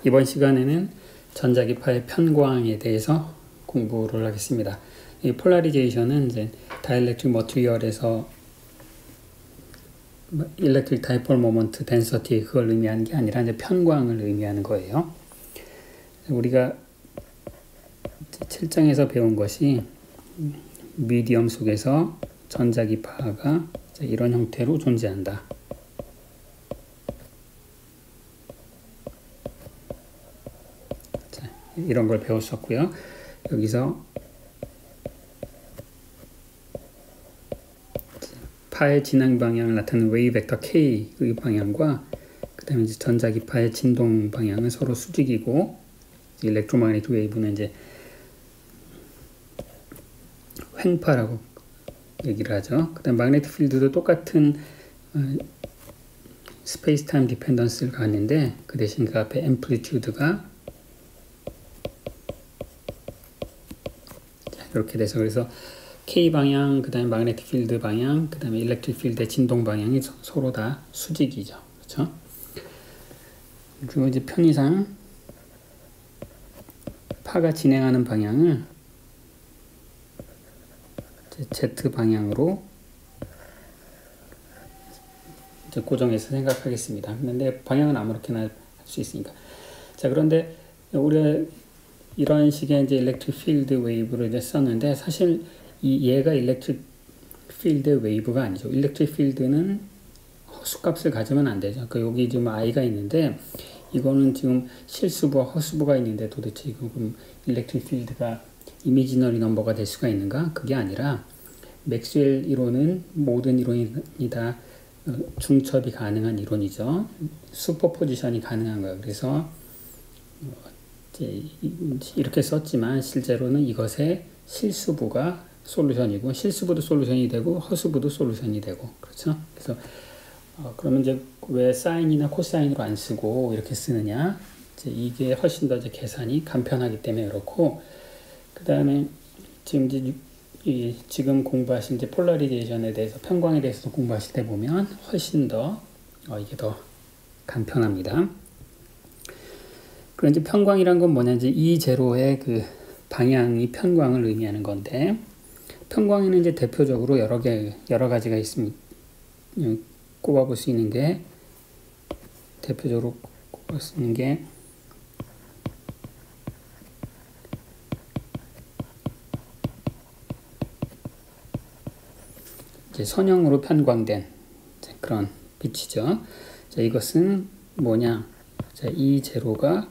이번 시간에는 전자기파의 편광에 대해서 공부를 하겠습니다. 이 폴라리제이션은 이제 다이엘렉트릭 머티리얼에서 일렉트릭 다이폴 모먼트 덴서티 그걸 의미하는 게 아니라 이제 편광을 의미하는 거예요. 우리가 7장에서 배운 것이 미디엄 속에서 전자기파가 이런 형태로 존재한다. 자, 이런 걸 배웠었고요. 여기서 파의 진행 방향을 나타내는 웨이브 벡터 K의 방향과 그 다음에 이제 전자기파의 진동 방향은 서로 수직이고 일렉트로마그네틱 웨이브는 이제 횡파라고 얘기를 하죠. 그 다음 마그네틱 필드도 똑같은 스페이스 타임 디펜던스를 갖는데 그 대신 그 앞에 앰플리튜드가 이렇게 돼서 그래서 K 방향, 그 다음에 마그네틱 필드 방향, 그 다음에 일렉트릭 필드의 진동 방향이 서로 다 수직이죠. 그렇죠? 그리고 이제 편의상 파가 진행하는 방향을 Z 방향으로 이제 고정해서 생각하겠습니다. 근데 방향은 아무렇게나 할 수 있으니까. 자, 그런데 우리가 이런 식의 이제 일렉트릭 필드 웨이브를 이제 썼는데 사실 얘가 일렉트릭 필드 웨이브가 아니죠. 일렉트릭 필드는 허수값을 가지면 안 되죠. 그러니까 여기 지금 i가 있는데 이거는 지금 실수부와 허수부가 있는데 도대체 지금 일렉트릭 필드가 이미지너리 넘버가 될 수가 있는가? 그게 아니라 맥스웰 이론은 모든 이론이 다 중첩이 가능한 이론이죠. 슈퍼포지션이 가능한 거예요. 그래서 이렇게 썼지만 실제로는 이것의 실수부가 솔루션이고 실수부도 솔루션이 되고 허수부도 솔루션이 되고 그렇죠. 그래서 그러면 이제 왜 사인이나 코사인으로 안 쓰고 이렇게 쓰느냐? 이제 이게 훨씬 더 이제 계산이 간편하기 때문에 그렇고 그 다음에 지금 공부하신 이제 폴라리제이션에 대해서 편광에 대해서 공부하실 때 보면 훨씬 더 이게 더 간편합니다. 그럼 이제 편광이란 건 뭐냐? 이제 이 제로의 그 방향이 편광을 의미하는 건데 편광에는 이제 대표적으로 여러 가지가 있습니다. 꼽아볼 수 있는 게 대표적으로 꼽을 수 있는 게 이제 선형으로 편광된 그런 빛이죠. 자, 이것은 뭐냐? 자, 이 제로가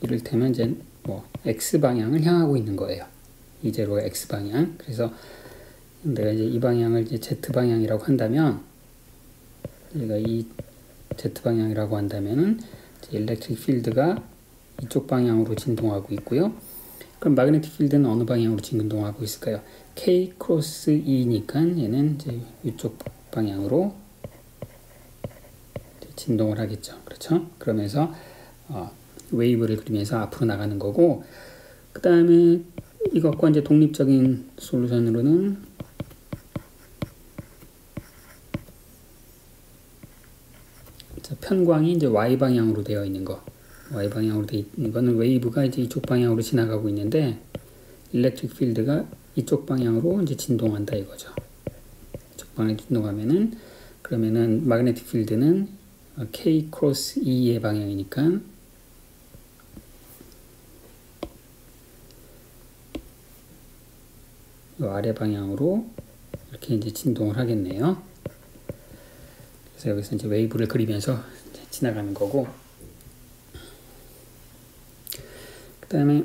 이를테면 이제 x 방향을 향하고 있는 거예요. 이 제로가 x 방향. 그래서 내가 이제 이 방향을 이제 z 방향이라고 한다면, 내가 이 z 방향이라고 한다면은 일렉트릭 필드가 이쪽 방향으로 진동하고 있고요. 그럼 마그네틱 필드는 어느 방향으로 진동하고 있을까요? K 크로스 E니까 얘는 이제 이쪽 방향으로 진동을 하겠죠. 그렇죠? 그러면서 웨이브를 그리면서 앞으로 나가는 거고, 그 다음에 이것과 이제 독립적인 솔루션으로는 편광이 이제 Y 방향으로 되어 있는 거. Y 방향으로 되어 있는 거는 웨이브가 이제 이쪽 방향으로 지나가고 있는데, 일렉트릭 필드가 이쪽 방향으로 이제 진동한다 이거죠. 이쪽 방향으로 진동하면은, 그러면은 마그네틱 필드는 K 크로스 E의 방향이니까, 이 아래 방향으로 이렇게 이제 진동을 하겠네요. 그래서 여기서 이제 웨이브를 그리면서 이제 지나가는 거고, 그 다음에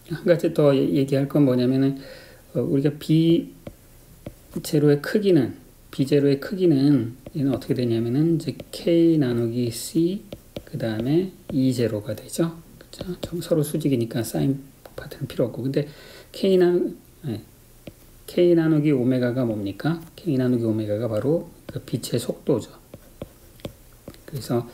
한 가지 더 얘기할 건 뭐냐면은 우리가 B 제로의 크기는 얘는 어떻게 되냐면은 이제 K 나누기 C 그 다음에 E 제로가 되죠. 그렇죠? 서로 수직이니까 사인 파트는 필요 없고, 근데 K 나누기 오메가가 뭡니까? K 나누기 오메가가 바로 그 빛의 속도죠. 그래서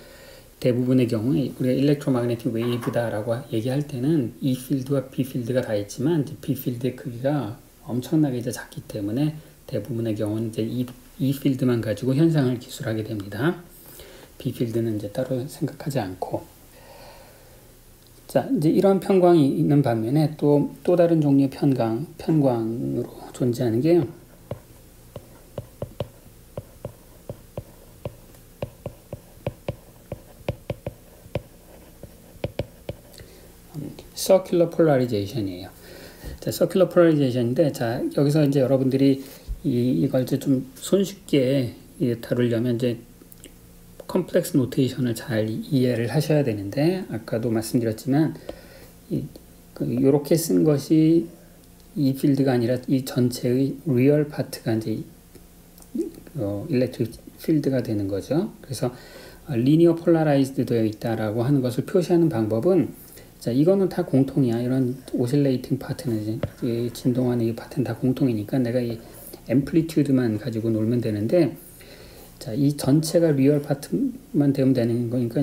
대부분의 경우에 우리가 일렉트로마그네틱 웨이브다라고 얘기할 때는 E 필드와 B 필드가 다 있지만 B 필드의 크기가 엄청나게 이제 작기 때문에 대부분의 경우는 이제 E 필드만 가지고 현상을 기술하게 됩니다. B 필드는 이제 따로 생각하지 않고. 자, 이제 이런 편광이 있는 반면에 또 다른 종류의 편광으로 존재하는 게 Circular Polarization이에요. 자, Circular Polarization인데, 자, 여기서 이제 여러분들이 이걸 이제 좀 손쉽게 다루려면 이제 컴플렉스 노테이션을 잘 이해를 하셔야 되는데, 아까도 말씀드렸지만 요렇게 쓴 것이 이 필드가 아니라 이 전체의 리얼 파트가 이제 일렉트릭 필드가 되는 거죠. 그래서 리니어 폴라라이즈드 되어 있다라고 하는 것을 표시하는 방법은, 자, 이거는 다 공통이야. 이런 오실레이팅 파트는 이제 진동하는 이 파트는 다 공통이니까 내가 이 앰플리튜드만 가지고 놀면 되는데, 자, 이 전체가 리얼 파트만 되면 되는 거니까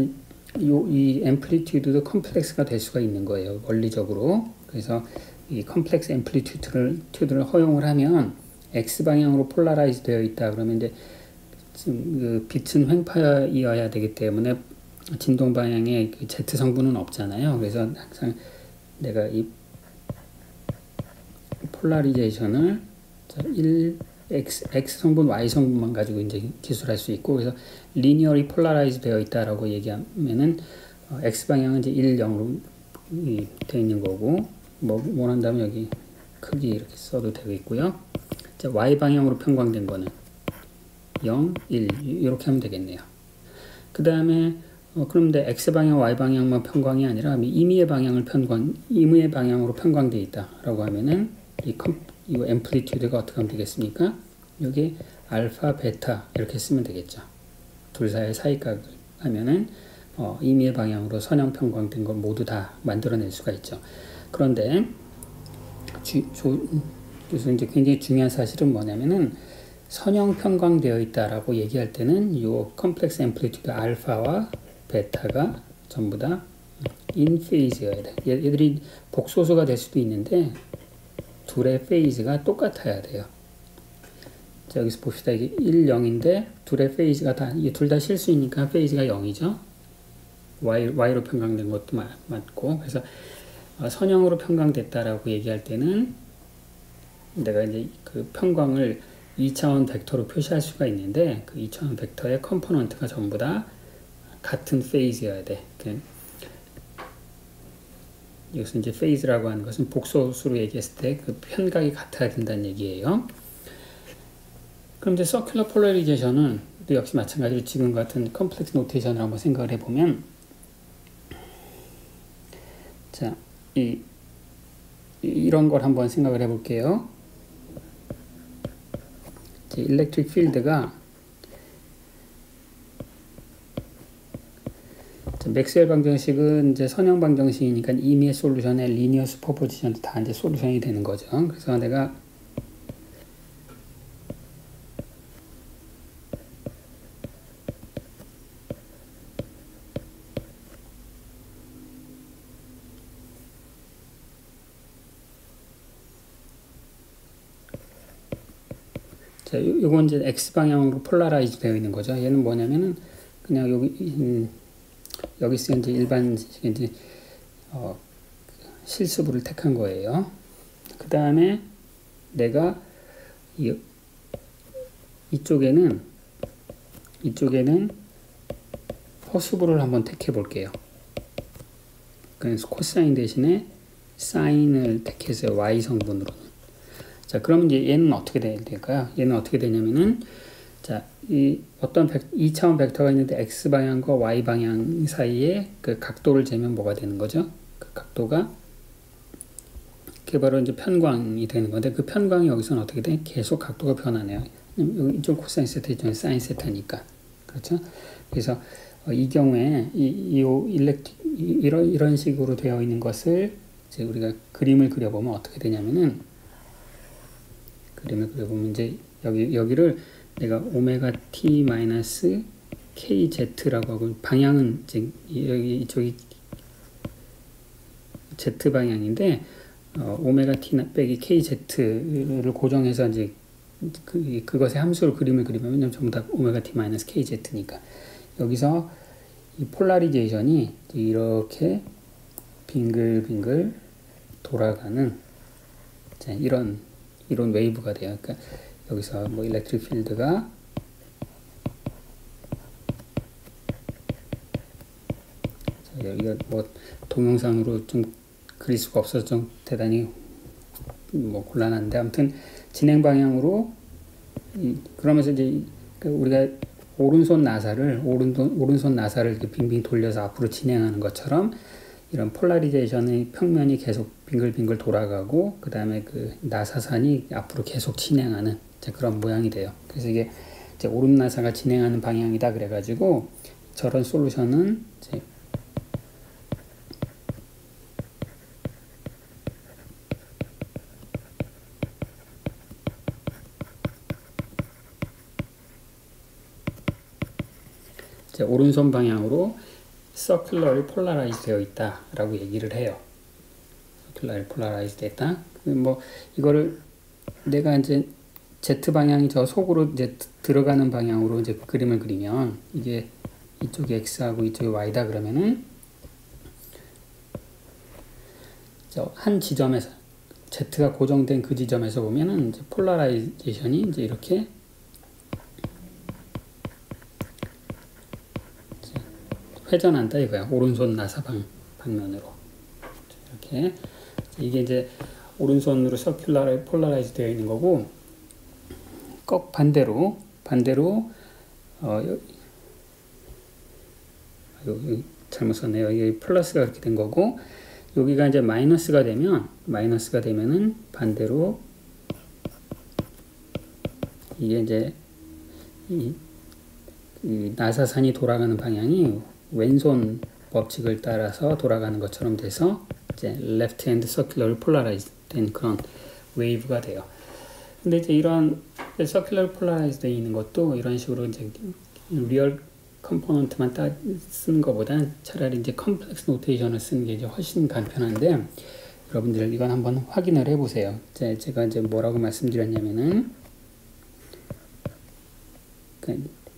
이 앰플리튜드도 컴플렉스가 될 수가 있는 거예요. 원리적으로. 그래서 이 컴플렉스 앰플리튜드를 허용을 하면 X 방향으로 폴라라이즈 되어 있다. 그러면 이제 그 빛은 횡파이어야 되기 때문에 진동 방향에 그 Z 성분은 없잖아요. 그래서 항상 내가 이 폴라리제이션을 X 성분, Y 성분만 가지고 이제 기술할 수 있고, 그래서 리니어리 폴라라이즈 되어 있다라고 얘기하면은 X 방향은 이제 1, 0로 되어 있는 거고, 뭐 원한다면 여기 크기 이렇게 써도 되고 있고요. 자, Y 방향으로 편광된 거는 0, 1 이렇게 하면 되겠네요. 그 다음에 그런데 X 방향, Y 방향만 편광이 아니라 임의의 방향으로 편광되어 있다라고 하면은 이 앰플리튜드가 어떻게 하면 되겠습니까? 여기 알파, 베타 이렇게 쓰면 되겠죠. 둘 사이의 사이각을 하면은 임의의 방향으로 선형 편광된 걸 모두 다 만들어낼 수가 있죠. 그런데 그래서 이제 굉장히 중요한 사실은 뭐냐면은 선형 편광되어 있다라고 얘기할 때는 이 컴플렉스 앰플리튜드 알파와 베타가 전부 다 in phase여야 돼. 얘들이 복소수가 될 수도 있는데 둘의 페이즈가 똑같아야 돼요. 자, 여기서 봅시다. 이게 1, 0인데 둘의 페이즈가 둘 다 실수이니까 페이즈가 0이죠. Y로 편광된 것도 맞고. 그래서 선형으로 편광됐다라고 얘기할 때는 내가 이제 그 편광을 2차원 벡터로 표시할 수가 있는데 그 2차원 벡터의 컴포넌트가 전부 다 같은 페이즈여야 돼. 여기서 이제 페이즈라고 하는 것은 복소수로 얘기했을 때 그 편각이 같아야 된다는 얘기예요. 그럼 이제 서큘러 폴라리제이션은 또 역시 마찬가지로 지금 같은 컴플렉스 노테이션을 한번 생각을 해보면, 자, 이런 걸 한번 생각을 해볼게요. 일렉트릭 필드가 맥스웰 방정식은 이제 선형 방정식이니까 임의의 솔루션에 리니어 슈퍼포지션도 다 이제 솔루션이 되는 거죠. 그래서 내가 자, 요건 이제 X 방향으로 폴라라이즈 되어 있는 거죠. 얘는 뭐냐면은 그냥 여기 쓰는 이제 일반식의 이제 실수부를 택한 거예요. 그 다음에 내가 이쪽에는 허수부를 한번 택해 볼게요. 그래서 코사인 대신에 사인을 택해서 Y 성분으로는. 자, 그러면 이제 얘는 어떻게 될까요? 얘는 어떻게 되냐면은, 자, 이 어떤 2차원 벡터가 있는데 X 방향과 Y 방향 사이에 그 각도를 재면 뭐가 되는 거죠? 그 각도가 그게 바로 이제 편광이 되는 건데, 그 편광이 여기서는 어떻게 돼? 계속 각도가 변하네요. 이쪽 코사인 세타, 이쪽은 사인 세타니까. 그렇죠? 그래서 이 경우에 이런 식으로 되어 있는 것을 이제 우리가 그림을 그려보면 어떻게 되냐면은, 이제 여기를 내가 오메가 t 마이너스 kz라고 하고, 방향은 이제 이쪽이 z 방향인데 오메가 t 빼기 kz를 고정해서 이제 그것의 함수로 그림을 그리면 전부 다 오메가 t 마이너스 kz니까 여기서 이 폴라리제이션이 이렇게 빙글빙글 돌아가는 이런 웨이브가 돼요. 그러니까 여기서 뭐 일렉트릭 필드가 여기가 뭐 동영상으로 좀 그릴 수가 없어서 좀 대단히 뭐 곤란한데, 아무튼 진행 방향으로 그러면서 이제 우리가 오른손 나사를 이렇게 빙빙 돌려서 앞으로 진행하는 것처럼 이런 폴라리제이션의 평면이 계속 빙글빙글 돌아가고, 그 다음에 그 나사선이 앞으로 계속 진행하는 그런 모양이 돼요. 그래서 이게 이제 오른 나사가 진행하는 방향이다 그래가지고 저런 솔루션은 이제 오른손 방향으로 circularly polarized 되어 있다 라고 얘기를 해요. circularly polarized 됐다. 뭐 이거를 내가 이제 Z 방향이 저 속으로 이제 들어가는 방향으로 이제 그림을 그리면, 이게 이쪽이 X하고 이쪽이 Y다 그러면은 저 한 지점에서 Z가 고정된 그 지점에서 보면은 이제 폴라라이제이션이 이제 이렇게 회전한다 이거야. 오른손 나사 방면으로 이렇게. 이게 이제 오른손으로 서큘러리 폴라라이즈 되어 있는 거고, 꼭 반대로 여기 잘못 썼네요. 이게 플러스가 그렇게 된 거고, 여기가 이제 마이너스가 되면은 반대로 이게 이제 이 나사선이 돌아가는 방향이 왼손 법칙을 따라서 돌아가는 것처럼 돼서 이제 left hand circular polarized 된 그런 웨이브가 돼요. 근데 이제 이런 circular polarized 돼 있는 것도 이런 식으로 이제 리얼 컴포넌트만 쓰는 것보단 차라리 이제 컴플렉스 노테이션을 쓰는 게 이제 훨씬 간편한데, 여러분들 이건 한번 확인을 해보세요. 제가 이제 뭐라고 말씀드렸냐면은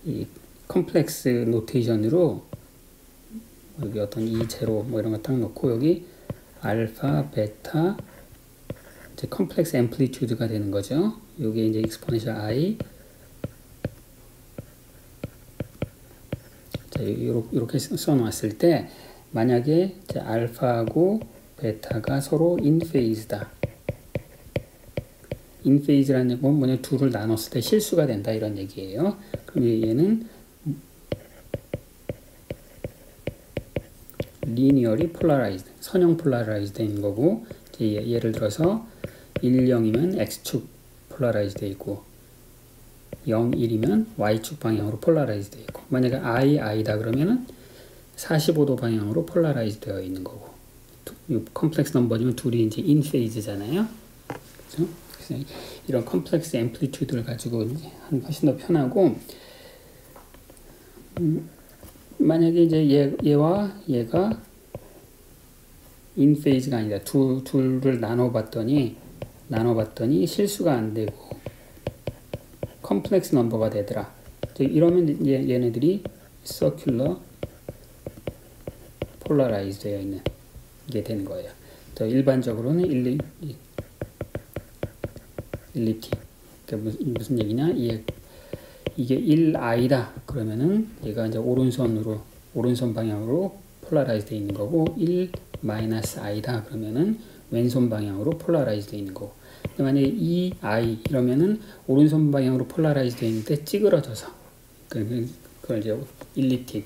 이 컴플렉스 노테이션으로 여기 어떤 E0 뭐 이런 거 딱 놓고 여기 알파, 베타, 이제 컴플렉스 앰플리튜드가 되는 거죠. 여기 이제 익스포넨셜 I. 자, 이렇게 써놨을 때 만약에 이제 알파하고 베타가 서로 인 페이즈다. 인 페이즈라는 건 뭐냐, 둘을 나눴을 때 실수가 된다 이런 얘기예요. 그럼 얘는 linearly polarized, 선형 polarized 된 거고, 이제 예를 들어서 1, 0이면 X축 polarized 돼 있고 0, 1이면 Y축 방향으로 polarized 돼 있고, 만약에 I다 그러면은 45도 방향으로 polarized 되어 있는 거고, 컴플렉스 넘버지만 둘이 이제 in phase잖아요. 그렇죠? 그래서 이런 컴플렉스 앰플리튜드를 가지고 이제 훨씬 더 편하고, 만약에 이제 얘와 얘가 인 페이즈가 아니다. 둘을 나눠봤더니 실수가 안 되고 컴플렉스 넘버가 되더라. 이러면 얘네들이 circular polarized 되어 있는 게 되는 거예요. 일반적으로는 일리틱. 그러니까 무슨 얘기냐? 이게 1i다 그러면은 얘가 이제 오른손 방향으로 폴라라이즈 되어 있는 거고, 1-i다 그러면은 왼손 방향으로 폴라라이즈 되어 있는 거고, 만약에 2i 이러면은 오른손 방향으로 폴라라이즈 되어 있는데 찌그러져서, 그걸 이제 일리틱.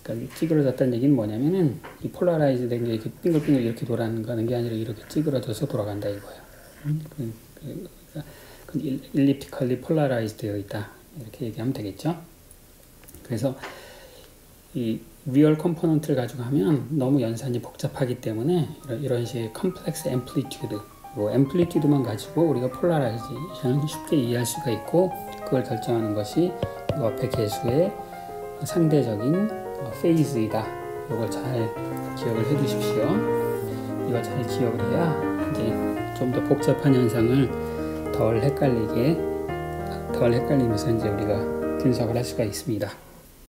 그러니까 찌그러졌다는 얘기는 뭐냐면은 이 폴라라이즈 된 게 이렇게 빙글빙글 이렇게 돌아가는 게 아니라 이렇게 찌그러져서 돌아간다 이거예요. 그러니까 일리프티컬리 폴라라이즈 되어 있다 이렇게 얘기하면 되겠죠. 그래서 이 리얼 컴포넌트를 가지고 하면 너무 연산이 복잡하기 때문에 이런 식의 컴플렉스 앰플리튜드, 앰플리튜드만 가지고 우리가 폴라라이제이션을 쉽게 이해할 수가 있고, 그걸 결정하는 것이 이 앞에 계수의 상대적인 페이즈이다. 이걸 잘 기억을 해 두십시오. 이거 잘 기억을 해야 이제 좀 더 복잡한 현상을 덜 헷갈리면서 이제 우리가 분석을 할 수가 있습니다.